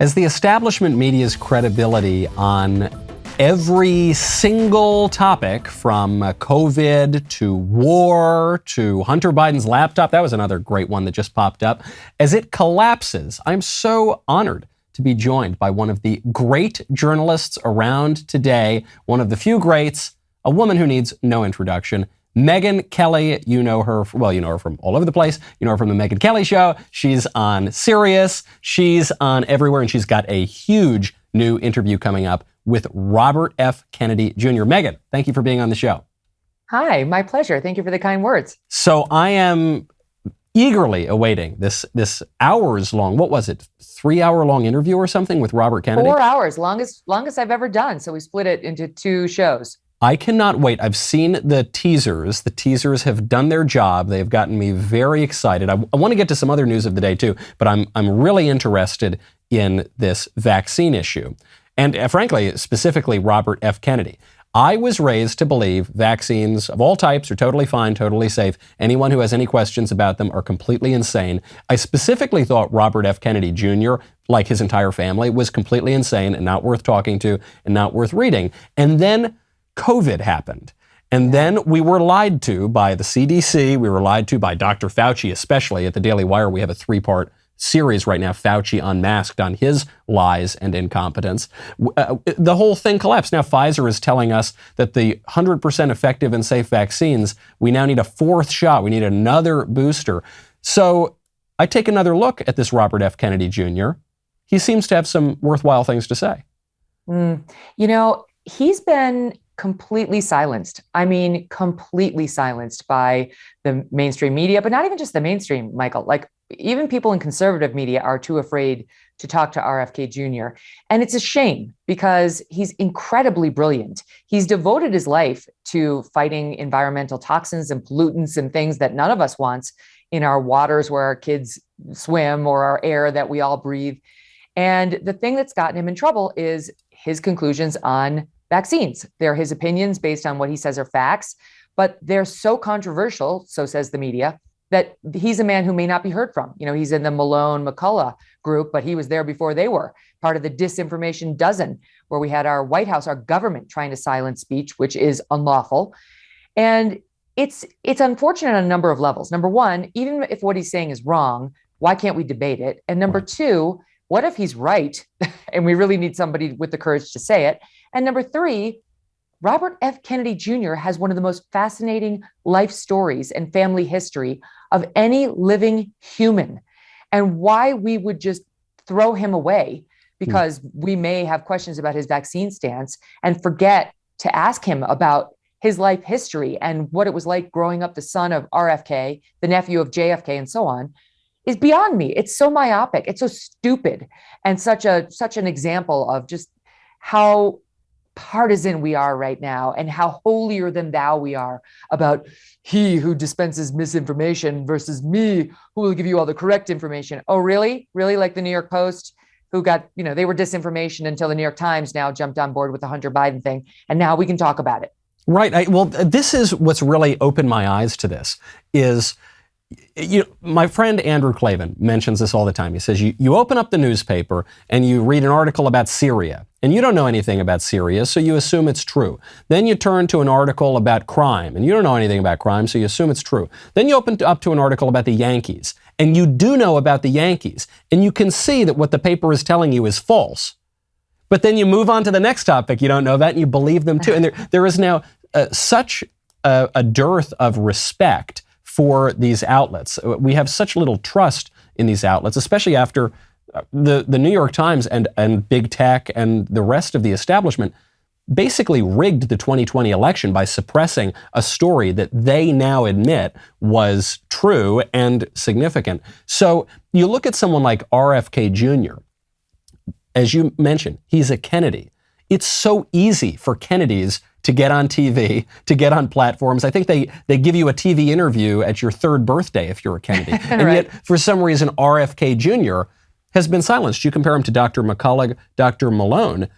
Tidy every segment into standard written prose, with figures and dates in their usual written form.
As the establishment media's credibility on every single topic, from COVID to war to Hunter Biden's laptop, that was another great one that just popped up, as it collapses, I'm so honored to be joined by one of the great journalists around today, one of the few greats, a woman who needs no introduction, Megyn Kelly. You know her from all over the place. You know her from the Megyn Kelly Show. She's on Sirius. She's on everywhere, and she's got a huge new interview coming up with Robert F. Kennedy Jr. Megyn, thank you for being on the show. Hi, my pleasure. Thank you for the kind words. So I am eagerly awaiting this hours long, what was it, 3-hour long interview or something with Robert Kennedy? 4 hours, longest I've ever done. So we split it into 2 shows. I cannot wait. I've seen the teasers. The teasers have done their job. They have gotten me very excited. I want to get to some other news of the day too, but I'm really interested in this vaccine issue. And frankly, specifically Robert F. Kennedy. I was raised to believe vaccines of all types are totally fine, totally safe. Anyone who has any questions about them are completely insane. I specifically thought Robert F. Kennedy Jr., like his entire family, was completely insane and not worth talking to and not worth reading. And then COVID happened. And then we were lied to by the CDC. We were lied to by Dr. Fauci, especially. At the Daily Wire, we have a 3-part series right now, Fauci Unmasked, on his lies and incompetence. The whole thing collapsed. Now Pfizer is telling us that the 100% effective and safe vaccines, we now need a 4th shot. We need another booster. So I take another look at this Robert F. Kennedy Jr. He seems to have some worthwhile things to say. He's been completely silenced. I mean, completely silenced by the mainstream media, but not even just the mainstream, Michael. Like, even people in conservative media are too afraid to talk to RFK Jr. And it's a shame because he's incredibly brilliant. He's devoted his life to fighting environmental toxins and pollutants and things that none of us wants in our waters where our kids swim or our air that we all breathe. And the thing that's gotten him in trouble is his conclusions on vaccines. They're his opinions based on what he says are facts, but they're so controversial, so says the media, that he's a man who may not be heard from. He's in the Malone-McCullough group, but he was there before they were, part of the disinformation dozen, where we had our White House, our government, trying to silence speech, which is unlawful. And it's unfortunate on a number of levels. Number one, even if what he's saying is wrong, why can't we debate it? And number two, what if he's right? And we really need somebody with the courage to say it. And number three, Robert F. Kennedy Jr. has one of the most fascinating life stories and family history of any living human. And why we would just throw him away because we may have questions about his vaccine stance and forget to ask him about his life history and what it was like growing up the son of RFK, the nephew of JFK, and so on, is beyond me. It's so myopic. It's so stupid, and such an example of just how partisan we are right now and how holier than thou we are about he who dispenses misinformation versus me who will give you all the correct information. Oh, really? Really? Like the New York Post, who got, they were disinformation until the New York Times now jumped on board with the Hunter Biden thing. And now we can talk about it. Right. Well, this is what's really opened my eyes to this is, my friend Andrew Klavan mentions this all the time. He says, you open up the newspaper and you read an article about Syria, and you don't know anything about Syria, so you assume it's true. Then you turn to an article about crime, and you don't know anything about crime, so you assume it's true. Then you open up to an article about the Yankees, and you do know about the Yankees, and you can see that what the paper is telling you is false. But then you move on to the next topic you don't know about, and you believe them too. And there is now such a dearth of respect for these outlets. We have such little trust in these outlets, especially after the New York Times and big tech and the rest of the establishment basically rigged the 2020 election by suppressing a story that they now admit was true and significant. So you look at someone like RFK Jr., as you mentioned, he's a Kennedy. It's so easy for Kennedys to get on TV, to get on platforms. I think they give you a TV interview at your 3rd birthday if you're a Kennedy. And Right. Yet, for some reason, RFK Jr. has been silenced. You compare him to Dr. McCullough, Dr. Malone.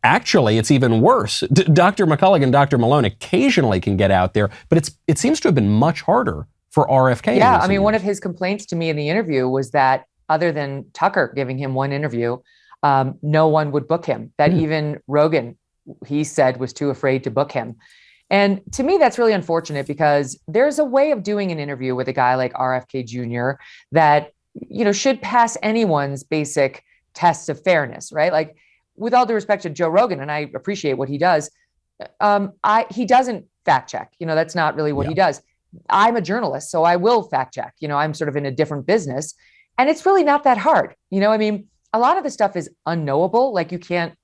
Actually, it's even worse. Dr. McCullough and Dr. Malone occasionally can get out there, but it seems to have been much harder for RFK. Yeah, one of his complaints to me in the interview was that other than Tucker giving him one interview, no one would book him, that even Rogan, he said, was too afraid to book him. And to me, that's really unfortunate, because there's a way of doing an interview with a guy like RFK Jr. that, should pass anyone's basic tests of fairness, right? Like, with all due respect to Joe Rogan, and I appreciate what he does, he doesn't fact check. That's not really what he does. I'm a journalist, so I will fact check. I'm sort of in a different business, and it's really not that hard. A lot of the stuff is unknowable. Like, you can't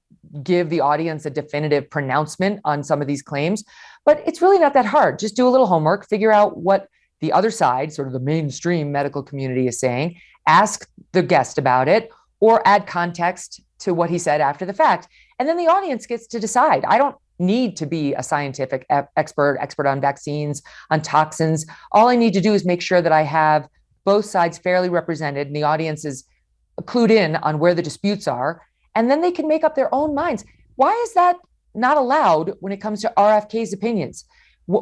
give the audience a definitive pronouncement on some of these claims, but it's really not that hard. Just do a little homework, figure out what the other side, sort of the mainstream medical community, is saying, ask the guest about it, or add context to what he said after the fact. And then the audience gets to decide. I don't need to be a scientific expert on vaccines, on toxins. All I need to do is make sure that I have both sides fairly represented and the audience is clued in on where the disputes are, and then they can make up their own minds. Why is that not allowed when it comes to RFK's opinions?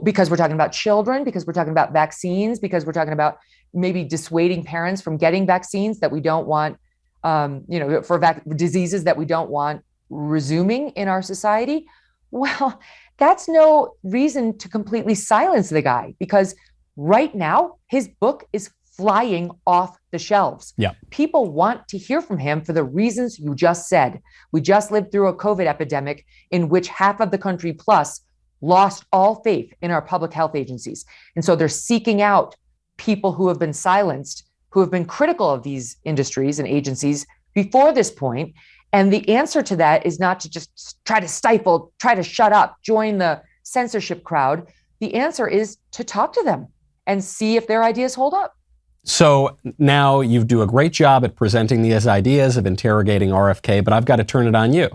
Because we're talking about children, because we're talking about vaccines, because we're talking about maybe dissuading parents from getting vaccines that we don't want, for diseases that we don't want resuming in our society. Well, that's no reason to completely silence the guy, because right now his book is flying off the shelves. Yeah. People want to hear from him for the reasons you just said. We just lived through a COVID epidemic in which half of the country plus lost all faith in our public health agencies. And so they're seeking out people who have been silenced, who have been critical of these industries and agencies before this point. And the answer to that is not to just try to stifle, try to shut up, join the censorship crowd. The answer is to talk to them and see if their ideas hold up. So now you do a great job at presenting these ideas, of interrogating RFK, but I've got to turn it on you.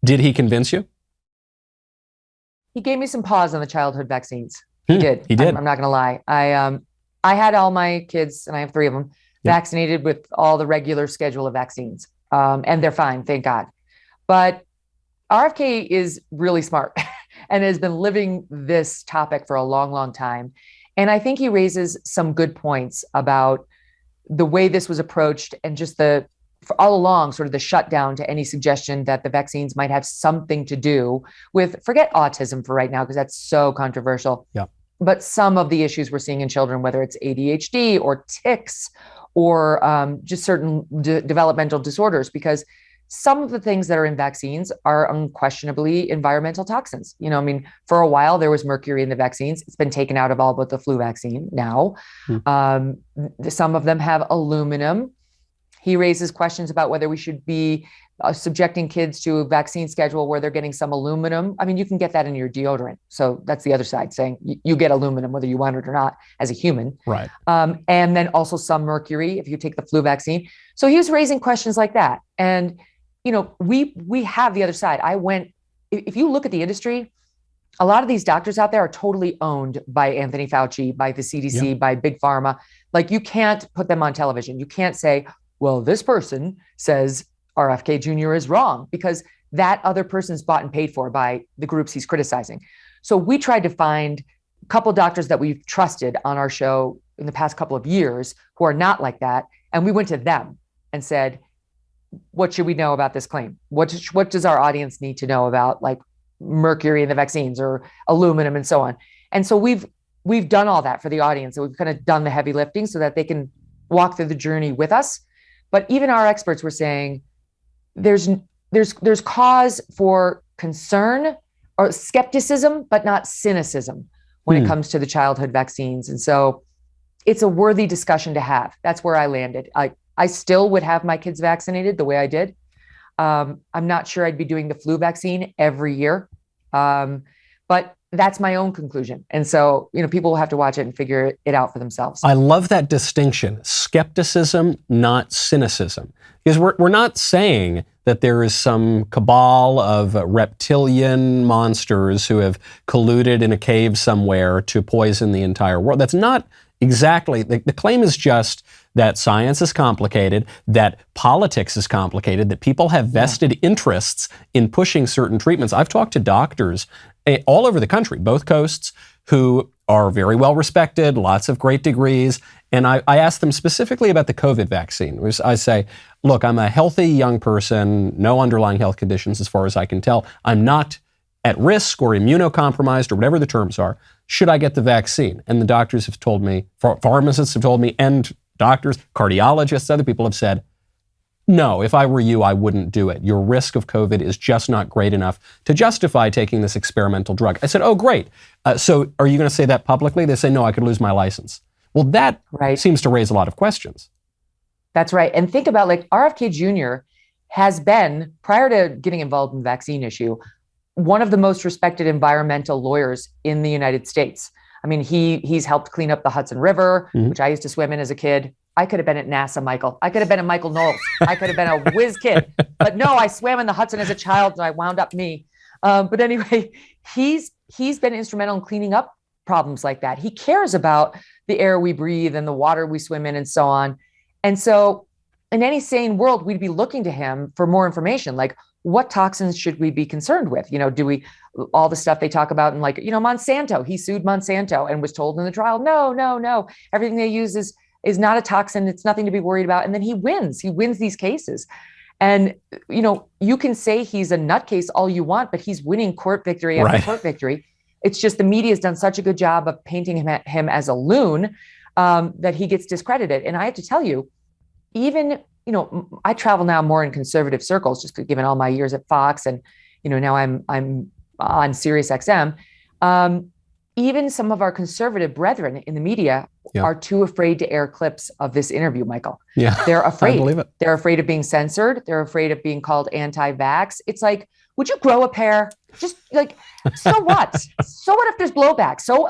Did he convince you? He gave me some pause on the childhood vaccines. He did. He did. I'm not going to lie. I had all my kids, and I have 3 of them, vaccinated with all the regular schedule of vaccines. And they're fine, thank God. But RFK is really smart and has been living this topic for a long, long time. And I think he raises some good points about the way this was approached, and just for all along, sort of the shutdown to any suggestion that the vaccines might have something to do with, forget autism for right now, because that's so controversial. Yeah. But some of the issues we're seeing in children, whether it's ADHD or tics or just certain developmental disorders, because some of the things that are in vaccines are unquestionably environmental toxins. For a while there was mercury in the vaccines. It's been taken out of all but the flu vaccine now. Some of them have aluminum. He raises questions about whether we should be subjecting kids to a vaccine schedule where they're getting some aluminum. I mean, you can get that in your deodorant. So that's the other side, saying you get aluminum whether you want it or not as a human. Right. And then also some mercury if you take the flu vaccine. So he was raising questions like that. And, we have the other side. If you look at the industry, a lot of these doctors out there are totally owned by Anthony Fauci, by the CDC, by Big Pharma. Like, you can't put them on television. You can't say, well, this person says RFK Jr. is wrong, because that other person's bought and paid for by the groups he's criticizing. So we tried to find a couple doctors that we've trusted on our show in the past couple of years who are not like that. And we went to them and said, what should we know about this claim? What does our audience need to know about, like, mercury in the vaccines or aluminum and so on? And so we've done all that for the audience. So we've kind of done the heavy lifting so that they can walk through the journey with us. But even our experts were saying there's cause for concern or skepticism, but not cynicism when it comes to the childhood vaccines. And so it's a worthy discussion to have. That's where I landed. I still would have my kids vaccinated the way I did. I'm not sure I'd be doing the flu vaccine every year. But that's my own conclusion. And so, people will have to watch it and figure it out for themselves. I love that distinction. Skepticism, not cynicism. Because we're not saying that there is some cabal of reptilian monsters who have colluded in a cave somewhere to poison the entire world. That's not exactly, the claim is just that science is complicated, that politics is complicated, that people have vested interests in pushing certain treatments. I've talked to doctors all over the country, both coasts, who are very well respected, lots of great degrees, And I asked them specifically about the COVID vaccine. I say, look, I'm a healthy young person, no underlying health conditions as far as I can tell. I'm not at risk or immunocompromised or whatever the terms are. Should I get the vaccine? And the doctors have told me, pharmacists have told me, and doctors, cardiologists, other people have said, no, if I were you, I wouldn't do it. Your risk of COVID is just not great enough to justify taking this experimental drug. I said, oh, great. So are you going to say that publicly? They say, no, I could lose my license. Well, that seems to raise a lot of questions. That's right. And think about like RFK Jr. has been, prior to getting involved in the vaccine issue, one of the most respected environmental lawyers in the United States. I mean, he's helped clean up the Hudson River, which I used to swim in as a kid. I could have been at NASA, Michael. I could have been a Michael Knowles. I could have been a whiz kid. But no, I swam in the Hudson as a child and I wound up me. But anyway, he's been instrumental in cleaning up problems like that. He cares about the air we breathe and the water we swim in and so on. And so in any sane world, we'd be looking to him for more information, like what toxins should we be concerned with? Do we, all the stuff they talk about in Monsanto, he sued Monsanto and was told in the trial, no, everything they use is not a toxin. It's nothing to be worried about. And then he wins these cases. And, you can say he's a nutcase all you want, but he's winning court victory after court victory. It's just the media has done such a good job of painting him as a loon that he gets discredited. And I have to tell you, even, I travel now more in conservative circles, just given all my years at Fox. And, now I'm on Sirius XM. Even some of our conservative brethren in the media are too afraid to air clips of this interview, Michael. Yeah, they're afraid. I believe it. They're afraid of being censored. They're afraid of being called anti-vax. It's like, would you grow a pair? Just like, so what? So what if there's blowback? So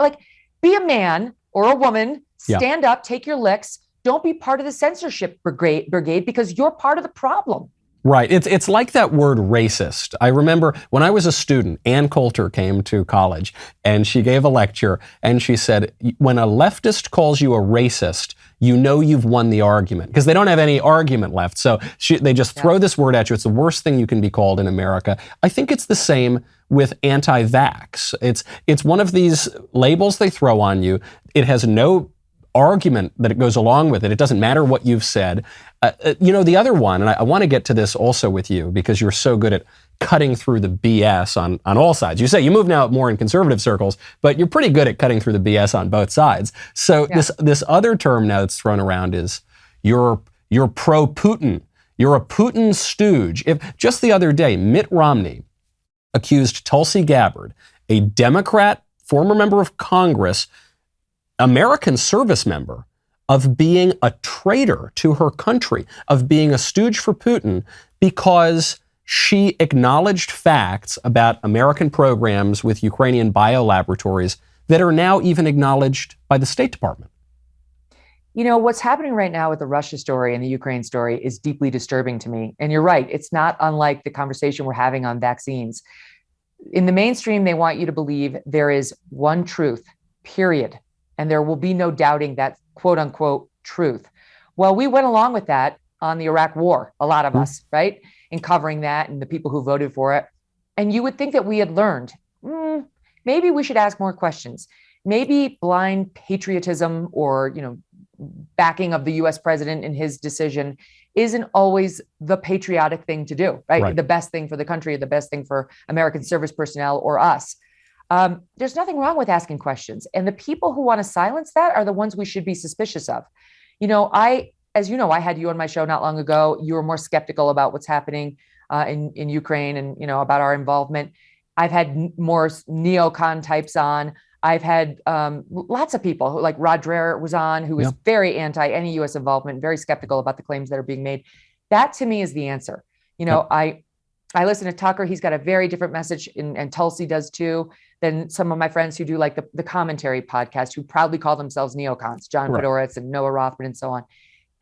be a man or a woman, stand up, take your licks. Don't be part of the censorship brigade because you're part of the problem. Right. It's like that word racist. I remember when I was a student, Ann Coulter came to college and she gave a lecture and she said, when a leftist calls you a racist, you know you've won the argument because they don't have any argument left. So they just throw this word at you. It's the worst thing you can be called in America. I think it's the same with anti-vax. It's one of these labels they throw on you. It has no argument that it goes along with it. It doesn't matter what you've said. The other one, and I want to get to this also with you because you're so good at cutting through the BS on all sides. You say you move now more in conservative circles, but you're pretty good at cutting through the BS on both sides. So this other term now that's thrown around is you're pro-Putin. You're a Putin stooge. If just the other day, Mitt Romney accused Tulsi Gabbard, a Democrat, former member of Congress, American service member, of being a traitor to her country, of being a stooge for Putin, because she acknowledged facts about American programs with Ukrainian biolaboratories that are now even acknowledged by the State Department. What's happening right now with the Russia story and the Ukraine story is deeply disturbing to me. And you're right, it's not unlike the conversation we're having on vaccines. In the mainstream, they want you to believe there is one truth, period. And there will be no doubting that quote unquote truth. Well, we went along with that on the Iraq war, a lot of us, right? In covering that and the people who voted for it. And you would think that we had learned, maybe we should ask more questions. Maybe blind patriotism or, backing of the US president in his decision isn't always the patriotic thing to do, right? The best thing for the country, the best thing for American service personnel or us. There's nothing wrong with asking questions. And the people who want to silence that are the ones we should be suspicious of. As you know, I had you on my show not long ago. You were more skeptical about what's happening in Ukraine and, about our involvement. I've had more neocon types on. I've had lots of people who, like Rod Dreher was on, who was very anti any U.S. involvement, very skeptical about the claims that are being made. That to me is the answer. I listen to Tucker. He's got a very different message, and Tulsi does too, than some of my friends who do like the commentary podcast, who proudly call themselves neocons, John Fedoretz and Noah Rothman and so on.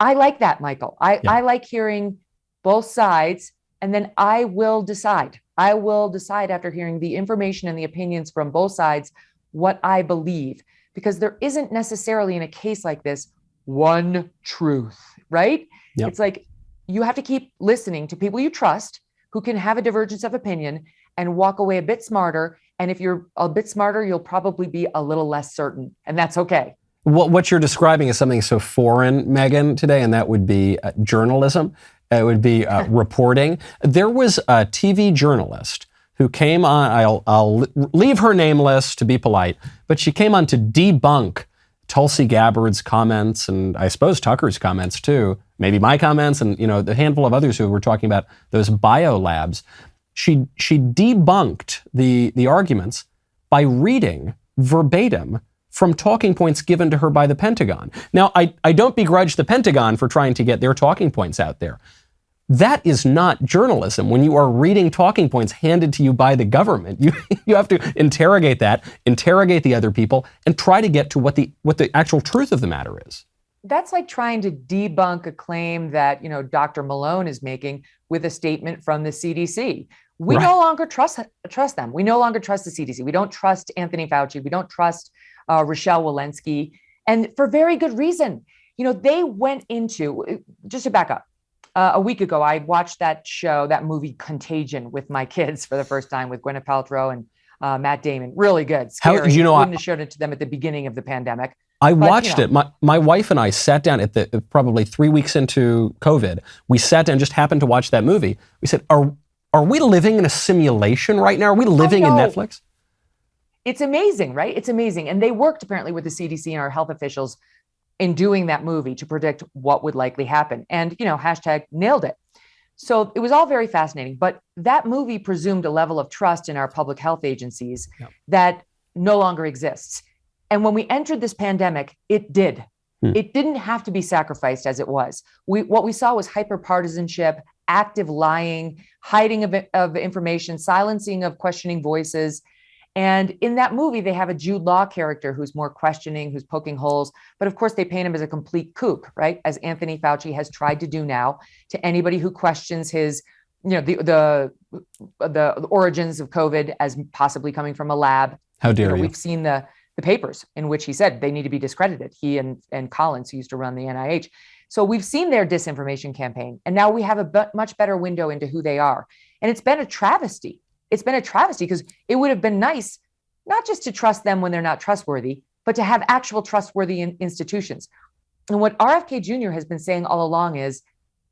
I like that, Michael. I like hearing both sides, and then I will decide. I will decide after hearing the information and the opinions from both sides what I believe, because there isn't necessarily in a case like this one truth, right? It's like you have to keep listening to people you trust who can have a divergence of opinion and walk away a bit smarter. And if you're a bit smarter, you'll probably be a little less certain, and that's okay. What you're describing is something so foreign, Megyn, today, and that would be journalism. It would be reporting. There was a TV journalist who came on, I'll leave her nameless to be polite, but she came on to debunk Tulsi Gabbard's comments, and I suppose Tucker's comments too, maybe my comments, and the handful of others who were talking about those biolabs. She debunked the arguments by reading verbatim from talking points given to her by the Pentagon. Now, I don't begrudge the Pentagon for trying to get their talking points out there. That is not journalism. When you are reading talking points handed to you by the government, you have to interrogate the other people, and try to get to what the actual truth of the matter is. That's like trying to debunk a claim that, Dr. Malone is making with a statement from the CDC. We no longer trust them. We no longer trust the CDC. We don't trust Anthony Fauci. We don't trust Rochelle Walensky, and for very good reason. They went into, just to back up, a week ago, I watched that movie Contagion with my kids for the first time with Gwyneth Paltrow and Matt Damon. Really good. Scary. How, you know, I wouldn't have showed it to them at the beginning of the pandemic. I watched it. My wife and I sat down at probably 3 weeks into COVID. We sat down, just happened to watch that movie. We said, are we living in a simulation right now? Are we living in Netflix? It's amazing, right? It's amazing. And they worked apparently with the CDC and our health officials in doing that movie to predict what would likely happen. And, hashtag nailed it. So it was all very fascinating. But that movie presumed a level of trust in our public health agencies that no longer exists. And when we entered this pandemic, it did. It didn't have to be sacrificed as it was. What we saw was hyper-partisanship, active lying, hiding of information, silencing of questioning voices. And in that movie, they have a Jude Law character who's more questioning, who's poking holes. But of course, they paint him as a complete kook, right? As Anthony Fauci has tried to do now to anybody who questions his, the origins of COVID as possibly coming from a lab. How dare you? We've seen the papers in which he said they need to be discredited. He and Collins, who used to run the NIH. So we've seen their disinformation campaign. And now we have a much better window into who they are. And it's been a travesty. It's been a travesty because it would have been nice, not just to trust them when they're not trustworthy, but to have actual trustworthy institutions. And what RFK Jr. has been saying all along is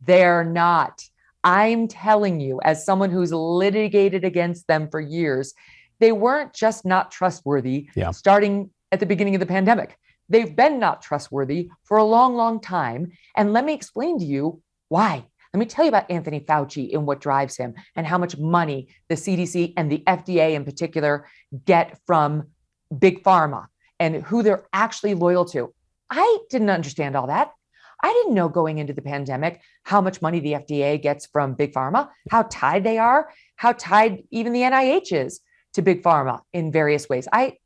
they're not. I'm telling you, as someone who's litigated against them for years, they weren't just not trustworthy starting at the beginning of the pandemic. They've been not trustworthy for a long, long time. And let me explain to you why. Let me tell you about Anthony Fauci and what drives him and how much money the CDC and the FDA in particular get from Big Pharma and who they're actually loyal to. I didn't understand all that. I didn't know going into the pandemic how much money the FDA gets from Big Pharma, how tied they are, how tied even the NIH is to Big Pharma in various ways. I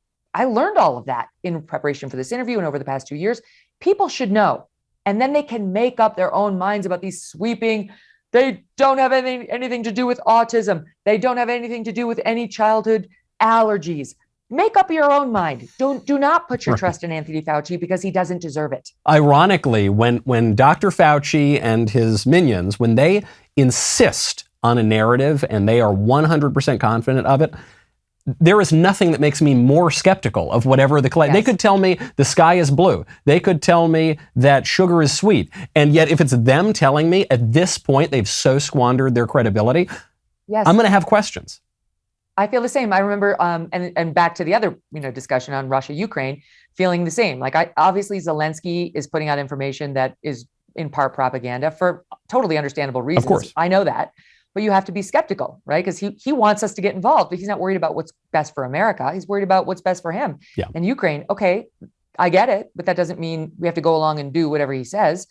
learned all of that in preparation for this interview and over the past 2 years. People should know. And then they can make up their own minds about these sweeping, they don't have anything to do with autism. They don't have anything to do with any childhood allergies. Make up your own mind. Do not put your trust in Anthony Fauci because he doesn't deserve it. Ironically, when Dr. Fauci and his minions, when they insist on a narrative and they are 100% confident of it, there is nothing that makes me more skeptical of whatever the claim. They could tell me the sky is blue. They could tell me that sugar is sweet. And yet if it's them telling me at this point they've so squandered their credibility, I'm going to have questions. I feel the same. I remember, and back to the other discussion on Russia, Ukraine, feeling the same. Like obviously Zelensky is putting out information that is in part propaganda for totally understandable reasons. Of course. I know that. But you have to be skeptical, right? Because he wants us to get involved, but he's not worried about what's best for America. He's worried about what's best for him. And Ukraine, okay, I get it, but that doesn't mean we have to go along and do whatever he says.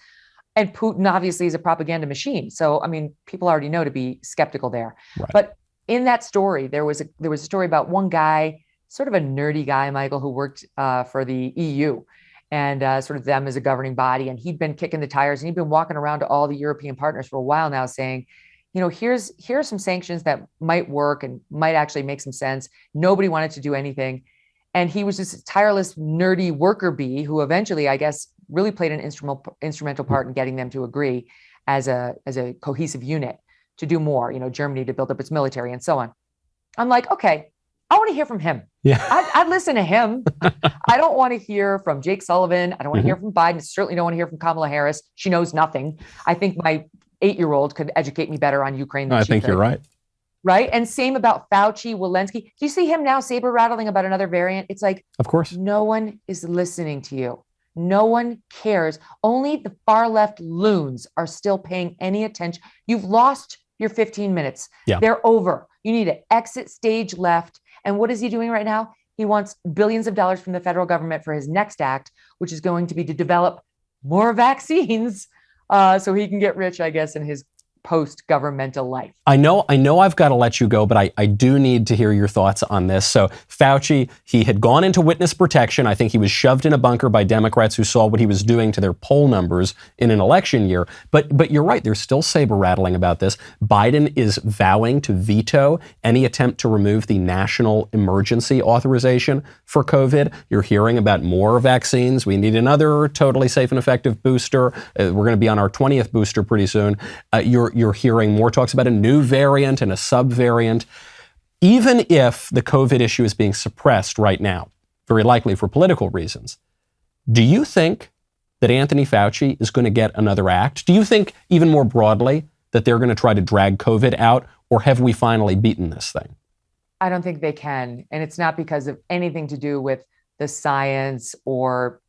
And Putin obviously is a propaganda machine. So, I mean, people already know to be skeptical there. Right. But in that story, there was a story about one guy, sort of a nerdy guy, Michael, who worked for the EU and sort of them as a governing body. And he'd been kicking the tires and he'd been walking around to all the European partners for a while now saying, here are some sanctions that might work and might actually make some sense. Nobody wanted to do anything. And he was just a tireless, nerdy worker bee who eventually, I guess, really played an instrumental part in getting them to agree as a cohesive unit to do more, Germany to build up its military and so on. I'm like, okay, I want to hear from him. Yeah. I'd listen to him. I don't want to hear from Jake Sullivan. I don't want to hear from Biden. I certainly don't want to hear from Kamala Harris. She knows nothing. I think my 8-year-old could educate me better on Ukraine than I she think could. you're right. Right? And same about Fauci, Walensky. Do you see him now saber rattling about another variant? It's like, of course, no one is listening to you. No one cares. Only the far left loons are still paying any attention. You've lost your 15 minutes. Yeah. They're over. You need to exit stage left. And what is he doing right now? He wants billions of dollars from the federal government for his next act, which is going to be to develop more vaccines so he can get rich, I guess, in his post-governmental life. I know I've got to let you go, but I do need to hear your thoughts on this. So Fauci, he had gone into witness protection. I think he was shoved in a bunker by Democrats who saw what he was doing to their poll numbers in an election year. But you're right, there's still saber rattling about this. Biden is vowing to veto any attempt to remove the national emergency authorization for COVID. You're hearing about more vaccines. We need another totally safe and effective booster. We're going to be on our 20th booster pretty soon. You're hearing more talks about a new variant and a subvariant. Even if the COVID issue is being suppressed right now, very likely for political reasons, do you think that Anthony Fauci is going to get another act? Do you think, even more broadly, that they're going to try to drag COVID out, or have we finally beaten this thing? I don't think they can. And it's not because of anything to do with the science or,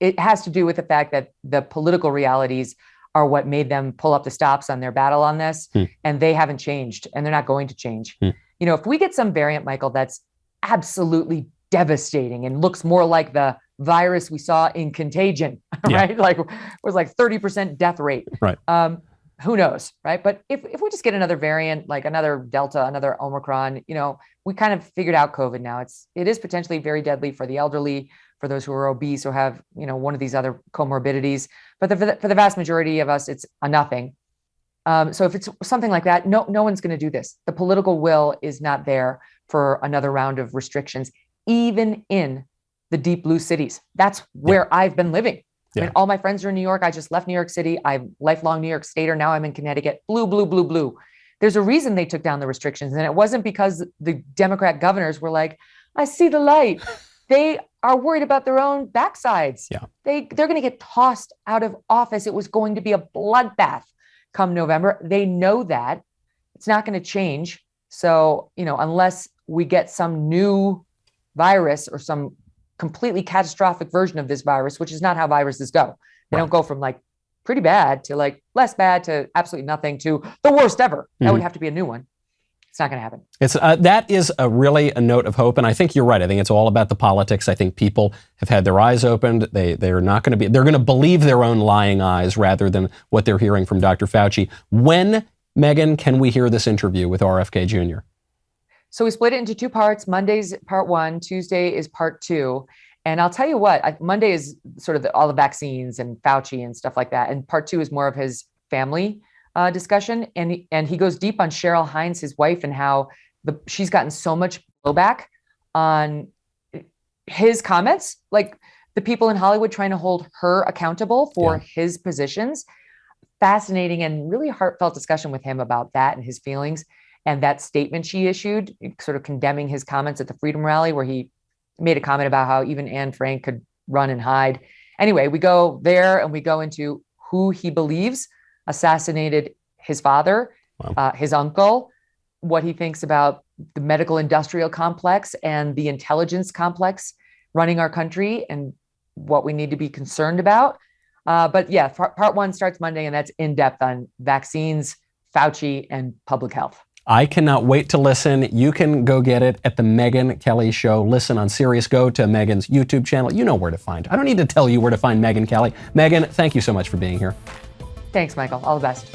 it has to do with the fact that the political realities are what made them pull up the stops on their battle on this. And they haven't changed, and they're not going to change. If we get some variant, Michael, that's absolutely devastating and looks more like the virus we saw in Contagion, right? Like it was like 30% death rate. Right. Who knows, right? But if we just get another variant, like another Delta, another Omicron, we kind of figured out COVID now. It is potentially very deadly for the elderly, for those who are obese or have, one of these other comorbidities. But for the vast majority of us, it's a nothing. So if it's something like that, no one's going to do this. The political will is not there for another round of restrictions, even in the deep blue cities. That's where I've been living. I mean, all my friends are in New York. I just left New York City. I'm lifelong New York Stater. Now I'm in Connecticut. Blue, blue, blue, blue. There's a reason they took down the restrictions. And it wasn't because the Democrat governors were like, I see the light. They are worried about their own backsides. Yeah. They're going to get tossed out of office. It was going to be a bloodbath come November. They know that. It's not going to change. So, unless we get some new virus or some completely catastrophic version of this virus, which is not how viruses go. They don't go from like pretty bad to like less bad to absolutely nothing to the worst ever. That would have to be a new one. It's not going to happen. It's that is really a note of hope, and I think you're right. I think it's all about the politics. I think people have had their eyes opened. They're not going to be. They're going to believe their own lying eyes rather than what they're hearing from Dr. Fauci. When, Megyn, can we hear this interview with RFK Jr.? So we split it into two parts. Monday's part 1, Tuesday is part 2. And I'll tell you what, Monday is sort of all the vaccines and Fauci and stuff like that. And part 2 is more of his family discussion. And he goes deep on Cheryl Hines, his wife, and how she's gotten so much blowback on his comments, like the people in Hollywood trying to hold her accountable for his positions. Fascinating and really heartfelt discussion with him about that and his feelings. And that statement she issued, sort of condemning his comments at the Freedom Rally, where he made a comment about how even Anne Frank could run and hide. Anyway, we go there and we go into who he believes assassinated his father, his uncle, what he thinks about the medical industrial complex and the intelligence complex running our country and what we need to be concerned about. But yeah, part 1 starts Monday, and that's in depth on vaccines, Fauci, and public health. I cannot wait to listen. You can go get it at the Megyn Kelly Show. Listen on Sirius. Go to Megyn's YouTube channel. You know where to find. I don't need to tell you where to find Megyn Kelly. Megyn, thank you so much for being here. Thanks, Michael. All the best.